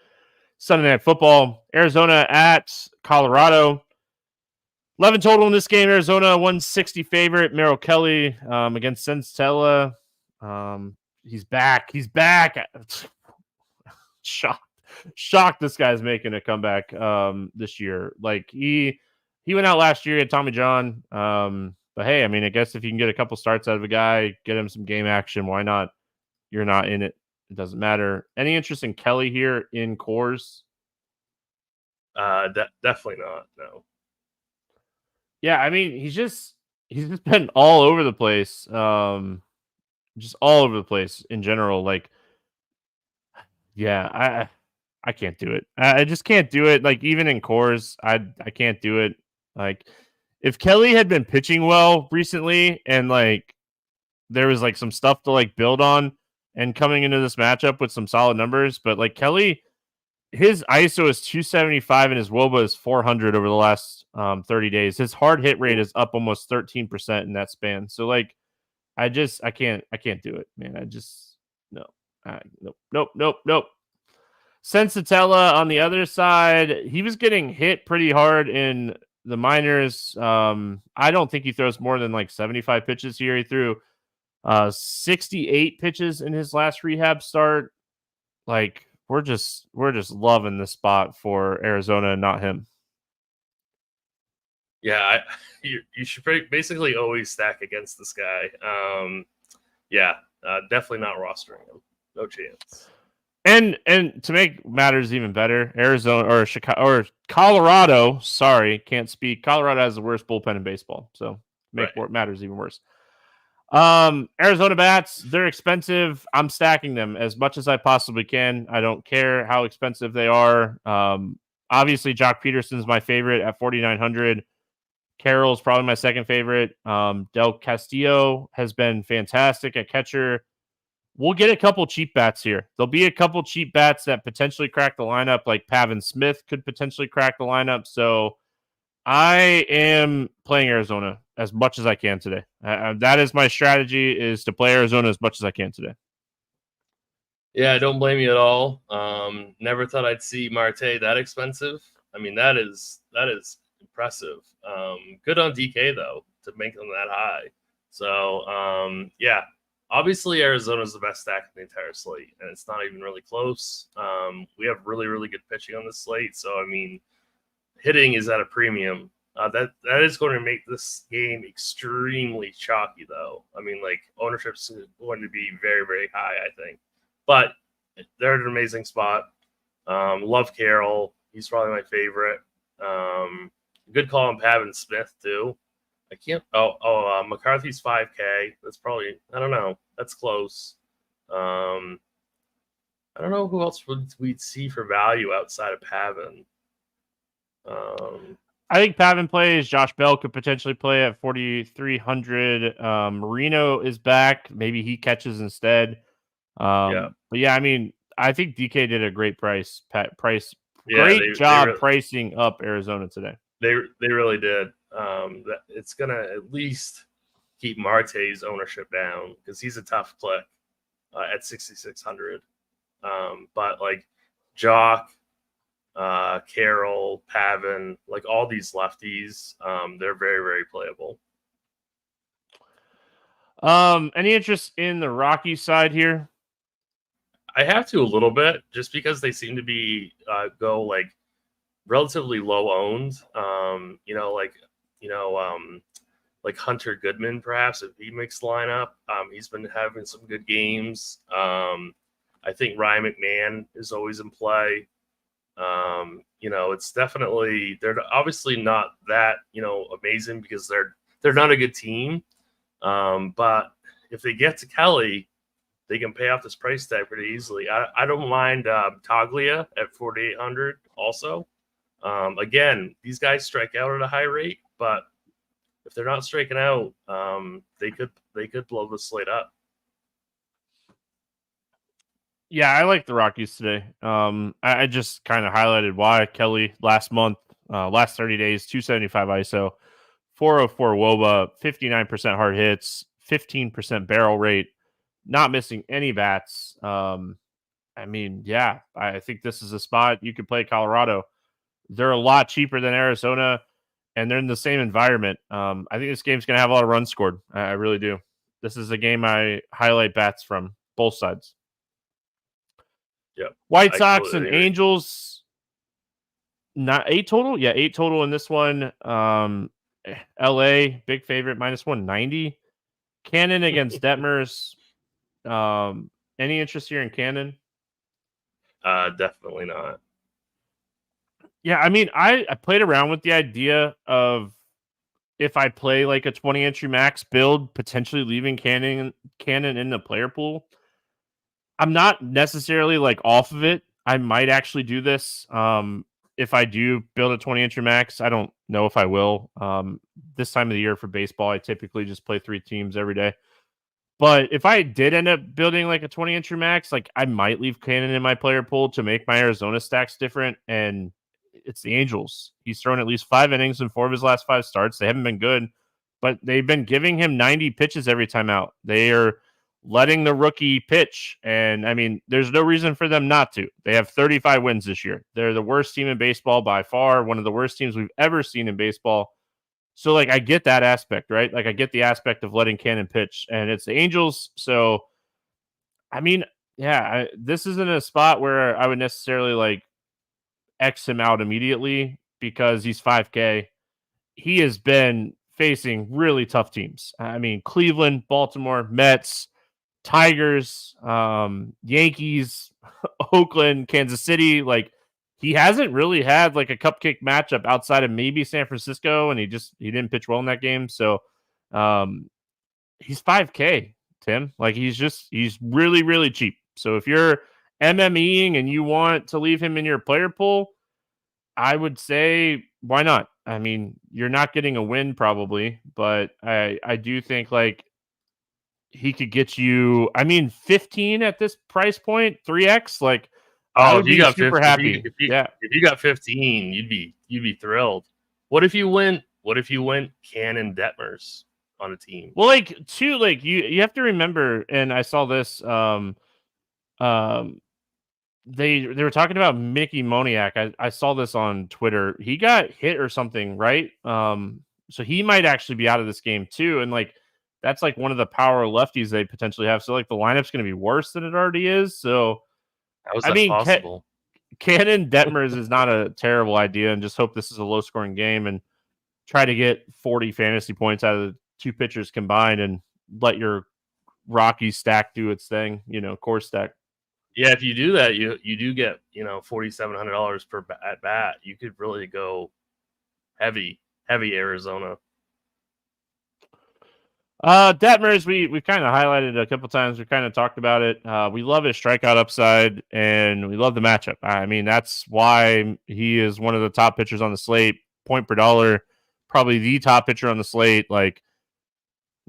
A: Sunday Night Football. Arizona at Colorado. 11 total in this game. Arizona 160 favorite. Merrill Kelly against Sensatella. He's back. Shocked this guy's making a comeback this year. Like, he went out last year at Tommy John. But hey, I mean, I guess if you can get a couple starts out of a guy, get him some game action, why not? You're not in it. It doesn't matter. Any interest in Kelly here in Coors?
B: Definitely not. No.
A: Yeah, I mean, he's just been all over the place. Just all over the place in general. Like, yeah, I can't do it. I just can't do it. Like, even in Coors, I can't do it. Like, if Kelly had been pitching well recently and like there was like some stuff to like build on and coming into this matchup with some solid numbers, but like Kelly, his ISO is 275 and his WOBA is 400 over the last 30 days. His hard hit rate is up almost 13% in that span. So like, I can't do it, man. Nope. Sensatella on the other side, he was getting hit pretty hard in the minors. I don't think he throws more than like 75 pitches here. He threw 68 pitches in his last rehab start. Like, we're just loving this spot for Arizona and not him.
B: Yeah, you should basically always stack against this guy. Definitely not rostering him. No chance.
A: And to make matters even better, Arizona or Chicago or Colorado, sorry, can't speak. Colorado has the worst bullpen in baseball, so make matters even worse. Arizona bats, they're expensive. I'm stacking them as much as I possibly can. I don't care how expensive they are. Obviously, Jock Peterson's my favorite at 4,900. Carroll's probably my second favorite. Del Castillo has been fantastic at catcher. We'll get a couple cheap bats here. There'll be a couple cheap bats that potentially crack the lineup, like Pavin Smith could potentially crack the lineup. So I am playing Arizona as much as I can today. That is my strategy, is to play Arizona as much as I can today.
B: Yeah, I don't blame you at all. Never thought I'd see Marte that expensive. I mean, that is impressive. Good on DK though to make them that high. So obviously Arizona's the best stack in the entire slate, and it's not even really close. We have really, really good pitching on the slate. So I mean, hitting is at a premium. That is going to make this game extremely chalky, though. I mean, like, ownership's going to be very, very high, I think. But they're at an amazing spot. Love Carroll. He's probably my favorite. Good call on Pavin Smith, too. I can't. McCarthy's 5K. That's probably, I don't know. That's close. I don't know who else we'd see for value outside of Pavin.
A: I think Pavin plays. Josh Bell could potentially play at 4,300. Marino is back. Maybe he catches instead. But yeah, I mean, I think DK did a great price. Great job pricing up Arizona today.
B: They really did. It's gonna at least keep Marte's ownership down because he's a tough click at 6,600. But like Jock, Carroll, Pavin, like all these lefties, they're very, very playable.
A: Any interest in the Rockies side here?
B: I have to a little bit, just because they seem to be go like relatively low owned. Like Hunter Goodman, perhaps if he makes the lineup, he's been having some good games. I think Ryan McMahon is always in play. It's definitely, they're obviously not that, amazing because they're not a good team. But if they get to Kelly, they can pay off this price tag pretty easily. I don't mind Taglia at 4,800 also. Again, these guys strike out at a high rate, but if they're not striking out, they could blow the slate up.
A: Yeah, I like the Rockies today. I just kind of highlighted why. Kelly last 30 days, 275 ISO, 404 WOBA, 59% hard hits, 15% barrel rate, not missing any bats. I think this is a spot you could play Colorado. They're a lot cheaper than Arizona, and they're in the same environment. I think this game's going to have a lot of runs scored. I really do. This is a game I highlight bats from both sides.
B: Yeah.
A: White Sox and Angels, not 8 total. Yeah, 8 total in this one. LA, big favorite, minus 190. Cannon against Detmers. Any interest here in Cannon?
B: Definitely not.
A: Yeah, I mean, I played around with the idea of if I play like a 20 entry max build, potentially leaving Cannon in the player pool. I'm not necessarily like off of it. I might actually do this. If I do build a 20 entry max, I don't know if I will. This time of the year for baseball, I typically just play 3 teams every day. But if I did end up building like a 20 entry max, like I might leave Cannon in my player pool to make my Arizona stacks different. And it's the Angels. He's thrown at least 5 innings in 4 of his last 5 starts. They haven't been good, but they've been giving him 90 pitches every time out. They are letting the rookie pitch. And I mean, there's no reason for them not to. They have 35 wins this year. They're the worst team in baseball by far, one of the worst teams we've ever seen in baseball. So like, I get that aspect, right? Like I get the aspect of letting Cannon pitch, and it's the Angels. So, I mean, yeah, this isn't a spot where I would necessarily like X him out immediately because he's 5K. he has been facing really tough teams. I mean, Cleveland, Baltimore, Mets, Tigers, Yankees, Oakland, Kansas City. Like, he hasn't really had like a cupcake matchup outside of maybe San Francisco, and he didn't pitch well in that game. So he's 5K, Tim. Like, he's really, really cheap. So if you're MMEing and you want to leave him in your player pool, I would say, why not? I mean, you're not getting a win probably, but I do think like he could get you, I mean, 15 at this price point, 3x. Like, I would
B: if you
A: be
B: got
A: super
B: 50,
A: happy.
B: if you got 15, you'd be thrilled. What if you went Cannon Detmers on a team?
A: Well, like you have to remember, and I saw this. They were talking about Mickey Moniak. I saw this on Twitter. He got hit or something, right? So he might actually be out of this game too. And like that's like one of the power lefties they potentially have. So like the lineup's going to be worse than it already is. So
B: How is that possible?
A: Cannon Detmers is not a terrible idea, and just hope this is a low scoring game and try to get 40 fantasy points out of the two pitchers combined and let your Rockies stack do its thing, core stack.
B: Yeah, if you do that, you do get $4,700 per at bat. You could really go heavy Arizona.
A: Detmers, we kind of highlighted a couple times. We kind of talked about it. We love his strikeout upside, and we love the matchup. I mean, that's why he is one of the top pitchers on the slate. Point per dollar, probably the top pitcher on the slate. Like,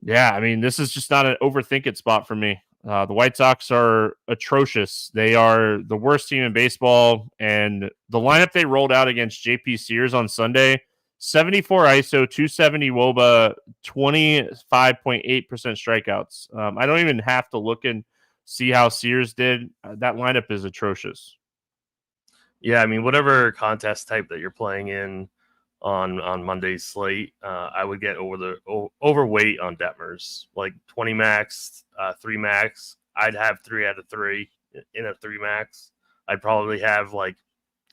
A: yeah, I mean, this is just not an overthink it spot for me. The White Sox are atrocious. They are the worst team in baseball, and the lineup they rolled out against JP Sears on Sunday, 74 ISO, 270 WOBA, 25.8% strikeouts. I don't even have to look and see how Sears did. That lineup is atrocious.
B: Yeah, I mean, whatever contest type that you're playing in on Monday's slate, I would get overweight on Detmers, like 20 max, 3 max. I'd have 3 out of 3 in a 3 max. I'd probably have like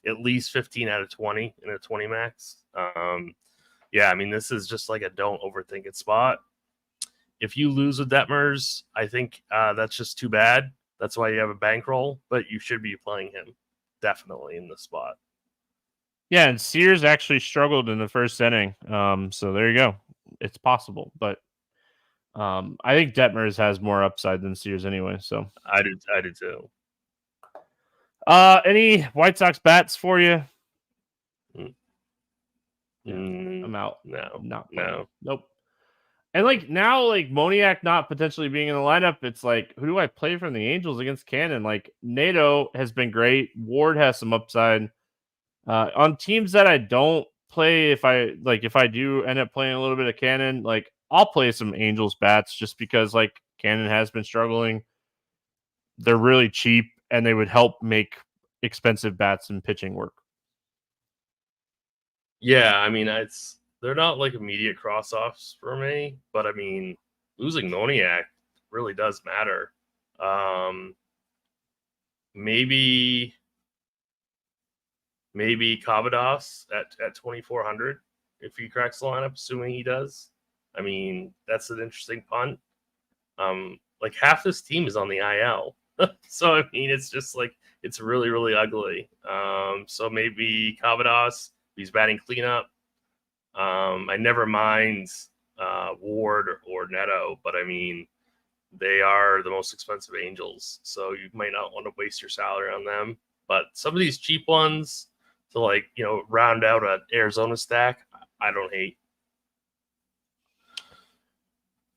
B: at least 15 out of 20 in a 20 max. Yeah, I mean, this is just like a don't overthink it spot. If you lose with Detmers, I think that's just too bad. That's why you have a bankroll, but you should be playing him definitely in the spot.
A: Yeah, and Sears actually struggled in the first inning. So there you go. It's possible, but I think Detmers has more upside than Sears anyway. So
B: I do too.
A: Any White Sox bats for you? I'm out.
B: No.
A: Nope. And like now, like Moniak not potentially being in the lineup, it's like, who do I play from the Angels against Cannon? Like Nato has been great. Ward has some upside. On teams that I don't play, if I do end up playing a little bit of Cannon, like I'll play some Angels bats just because like Cannon has been struggling. They're really cheap and they would help make expensive bats and pitching work.
B: Yeah, I mean, they're not like immediate cross-offs for me, but I mean, losing Moniak really does matter. Maybe Cavadas at 2,400 if he cracks the lineup, assuming he does. I mean, that's an interesting punt. Like half this team is on the IL. So I mean, it's just like it's really, really ugly. So maybe Cavadas, he's batting cleanup. I never mind Ward or Neto, but I mean, they are the most expensive Angels, so you might not want to waste your salary on them. But some of these cheap ones to like round out an Arizona stack, I don't hate.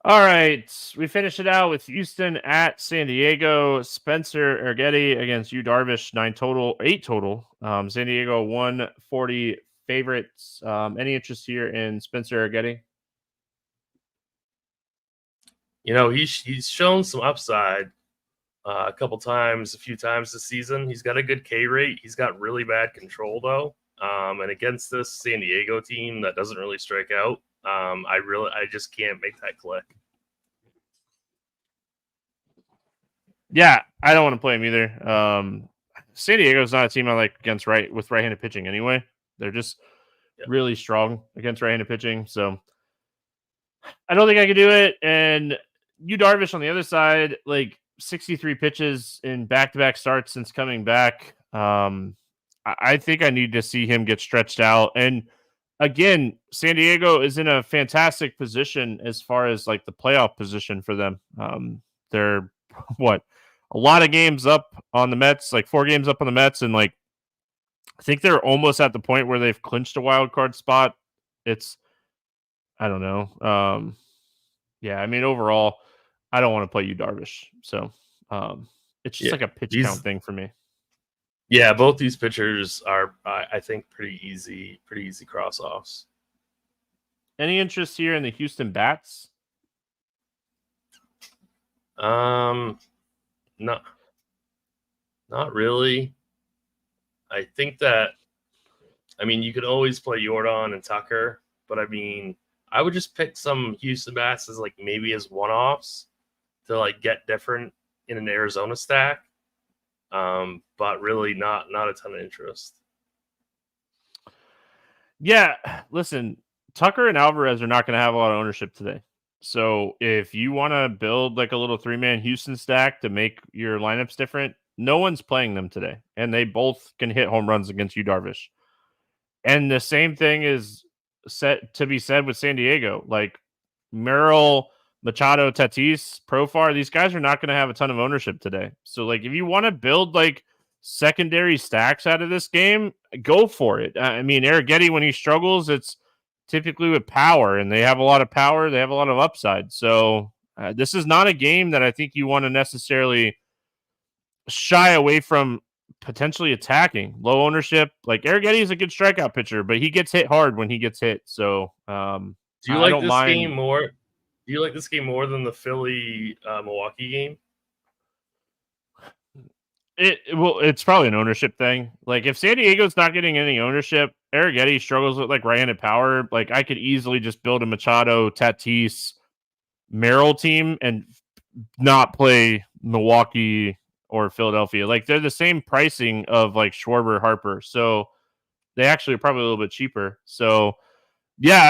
A: All right, we finish it out with Houston at San Diego. Spencer Urghetti against Yu Darvish, 8 total. San Diego 140 favorites. Any interest here in Spencer Urghetti?
B: He's shown some upside a few times this season. He's got a good K rate. He's got really bad control though. And against this San Diego team that doesn't really strike out, I just can't make that click.
A: Yeah, I don't want to play him either. San Diego's not a team I like against with right-handed pitching anyway. They're just really strong against right-handed pitching. So I don't think I could do it. And Yu Darvish on the other side, like 63 pitches in back-to-back starts since coming back. I think I need to see him get stretched out. And again, San Diego is in a fantastic position as far as like the playoff position for them. They're a lot of games up on the Mets, like 4 games up on the Mets, and like I think they're almost at the point where they've clinched a wild card spot. I don't know. Yeah, I mean, overall, I don't want to play Yu Darvish. So it's just like a pitch count thing for me.
B: Yeah, both these pitchers are, I think, pretty easy cross-offs.
A: Any interest here in the Houston Bats?
B: Not really. I think that, you could always play Jordan and Tucker, but I would just pick some Houston Bats as maybe as one-offs to get different in an Arizona stack. But really not a ton of interest.
A: Yeah, listen, Tucker and Alvarez are not going to have a lot of ownership today. So if you want to build a little 3-man Houston stack to make your lineups different, no one's playing them today. And they both can hit home runs against Yu Darvish. And the same thing is set to be said with San Diego. Merrill, Machado, Tatis, Profar, these guys are not going to have a ton of ownership today. So if you want to build secondary stacks out of this game, go for it. Arrighetti, when he struggles, it's typically with power, and they have a lot of power. They have a lot of upside. So this is not a game that I think you want to necessarily shy away from potentially attacking. Low ownership. Arrighetti is a good strikeout pitcher, but he gets hit hard when he gets hit. So
B: do you like this game more? Do you like this game more than the Philly Milwaukee game?
A: It's probably an ownership thing. If San Diego's not getting any ownership, Arrighetti struggles with right-handed power. I could easily just build a Machado, Tatis, Merrill team and not play Milwaukee or Philadelphia. They're the same pricing of Schwarber, Harper. So they actually are probably a little bit cheaper. So yeah,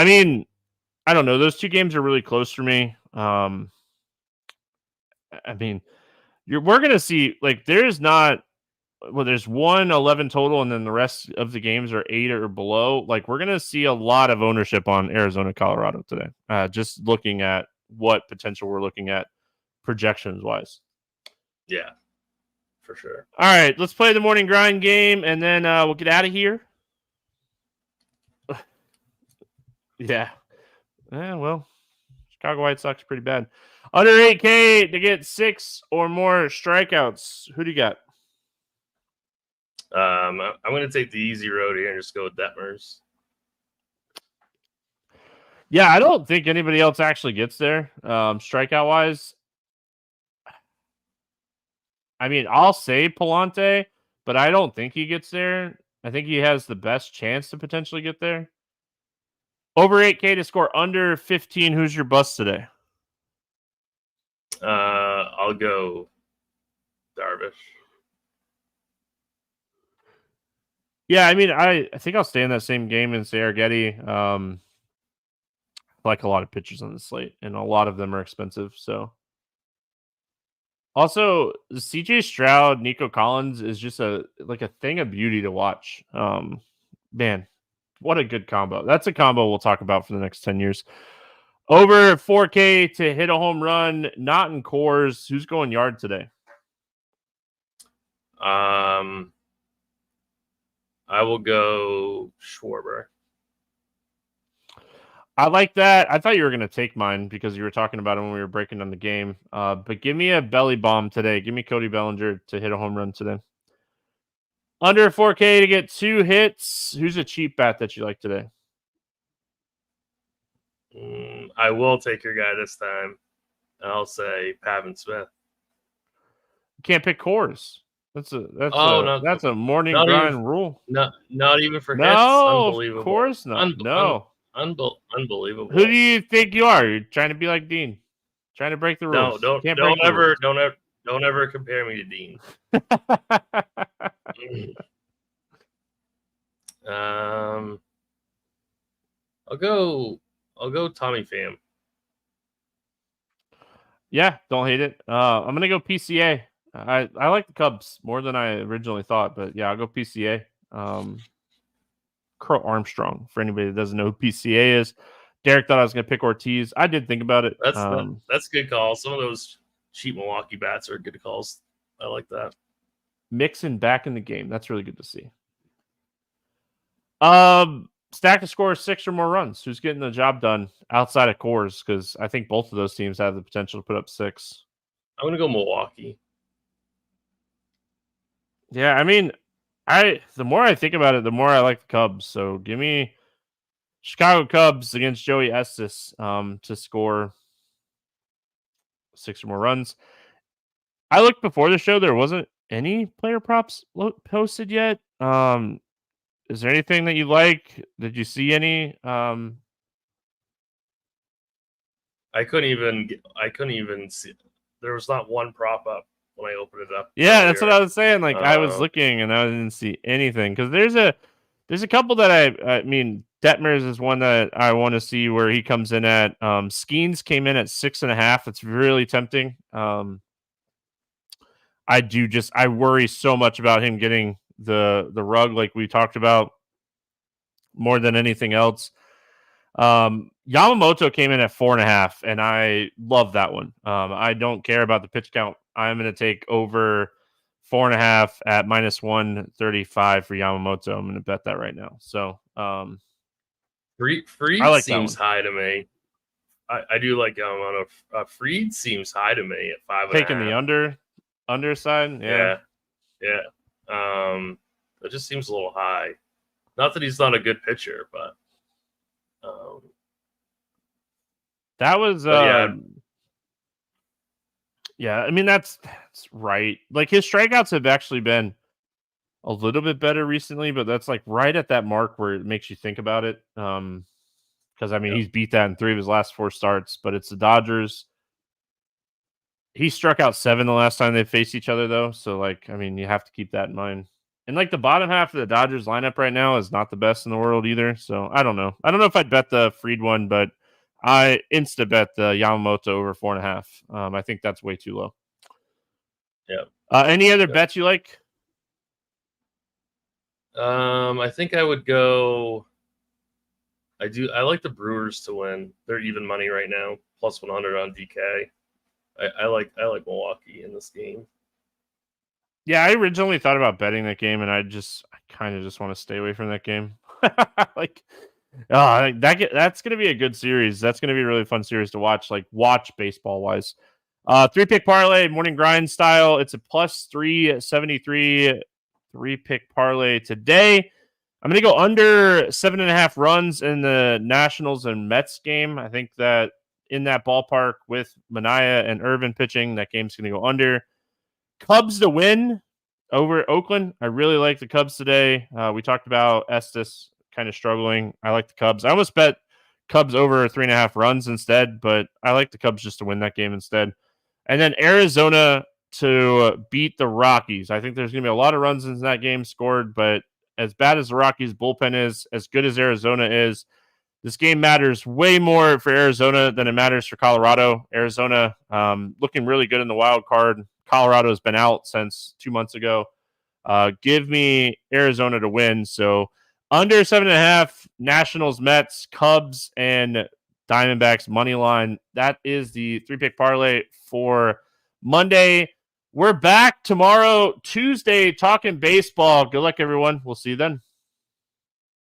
A: I don't know. Those 2 games are really close for me. We're going to see, there's 11 total, and then the rest of the games are 8 or below. We're going to see a lot of ownership on Arizona, Colorado today. Just looking at what potential we're looking at projections wise.
B: Yeah, for sure.
A: All right, let's play the morning grind game, and then we'll get out of here. Yeah. Well, Chicago White Sox pretty bad. Under 8K to get 6 or more strikeouts. Who do you got?
B: I'm going to take the easy road here and just go with Detmers.
A: Yeah, I don't think anybody else actually gets there, strikeout-wise. I'll say Palante, but I don't think he gets there. I think he has the best chance to potentially get there. Over 8K to score under 15. Who's your bust today?
B: I'll go Darvish.
A: Yeah, I think I'll stay in that same game and say Arrighetti. I like a lot of pitchers on the slate, and a lot of them are expensive. So, also CJ Stroud, Nico Collins is just a thing of beauty to watch. Man, what a good combo. That's a combo we'll talk about for the next 10 years. Over 4K to hit a home run, not in Coors. Who's going yard today?
B: I will go Schwarber.
A: I like that. I thought you were going to take mine because you were talking about it when we were breaking down the game. But give me a belly bomb today. Give me Cody Bellinger to hit a home run today. Under 4K to get 2 hits. Who's a cheap bat that you like today?
B: I will take your guy this time. I'll say Pavin Smith.
A: You can't pick Coors. That's a morning grind rule.
B: Not even for hits.
A: No,
B: Unbelievable.
A: Of course not.
B: Unbelievable.
A: Who do you think you are? You're trying to be like Dean, trying to break the rules.
B: No, don't ever compare me to Dean. I'll go Tommy Pham.
A: Yeah, don't hate it. I'm gonna go PCA. I like the Cubs more than I originally thought, but yeah, I'll go PCA. Crow Armstrong, for anybody that doesn't know who PCA is. Derek thought I was gonna pick Ortiz. I did think about it.
B: That's a good call. Some of those cheap Milwaukee bats are good calls. I like that.
A: Mixon back in the game. That's really good to see. Stack to score 6 or more runs. Who's getting the job done outside of Coors? Because I think both of those teams have the potential to put up 6.
B: I'm gonna go Milwaukee.
A: Yeah, I mean, the more I think about it, the more I like the Cubs. So give me Chicago Cubs against Joey Estes to score 6 or more runs. I looked before the show. There wasn't any player props posted yet. Is there anything that you like? Did you see any?
B: I couldn't even see. There was not one prop up when I opened it up.
A: Yeah, earlier. That's what I was saying. Like I was looking and I didn't see anything because there's a couple that I mean, Detmers is one that I want to see where he comes in at. Skeens came in at 6.5. It's really tempting. I worry so much about him getting the rug like we talked about more than anything else. Yamamoto came in at 4.5, and I love that one. I don't care about the pitch count. I'm going to take over 4.5 at -135 for Yamamoto. I'm going to bet that right now. So,
B: Fried
A: like
B: seems high to me. I do like Yamamoto. Fried seems high to me at 5.5.
A: Taking the underside. Yeah.
B: It just seems a little high. Not that he's not a good pitcher, but
A: that was yeah. I mean that's right. Like his strikeouts have actually been a little bit better recently, but that's like right at that mark where it makes you think about it. Because I mean he's beat that in 3 of his last 4 starts, but it's the Dodgers. He struck out 7 the last time they faced each other, though. So, like, I mean, you have to keep that in mind. And, like, the bottom half of the Dodgers lineup right now is not the best in the world either. So, I don't know. I don't know if I'd bet the Fried one, but I insta-bet the Yamamoto over 4.5. I think that's way too low.
B: Yeah.
A: Any other bets you like?
B: I think I would go... I like the Brewers to win. They're even money right now, plus 100 on DK. I like Milwaukee in this game.
A: Yeah, I originally thought about betting that game, and I kind of just want to stay away from that game. That's going to be a good series. That's going to be a really fun series to watch. Like watch baseball wise. 3-pick parlay, morning grind style. It's a plus 373 3-pick parlay today. I'm going to go under 7.5 runs in the Nationals and Mets game. I think that in that ballpark with Manaea and Irvin pitching, that game's going to go under. Cubs to win over Oakland. I really like the Cubs today. We talked about Estes kind of struggling. I like the Cubs. I almost bet Cubs over 3.5 runs instead, but I like the Cubs just to win that game instead. And then Arizona to beat the Rockies. I think there's going to be a lot of runs in that game scored, but as bad as the Rockies bullpen is, as good as Arizona is, this game matters way more for Arizona than it matters for Colorado. Arizona looking really good in the wild card. Colorado has been out since 2 months ago. Give me Arizona to win. So under 7.5, Nationals, Mets, Cubs, and Diamondbacks money line. That is the 3-pick parlay for Monday. We're back tomorrow, Tuesday, talking baseball. Good luck, everyone. We'll see you then.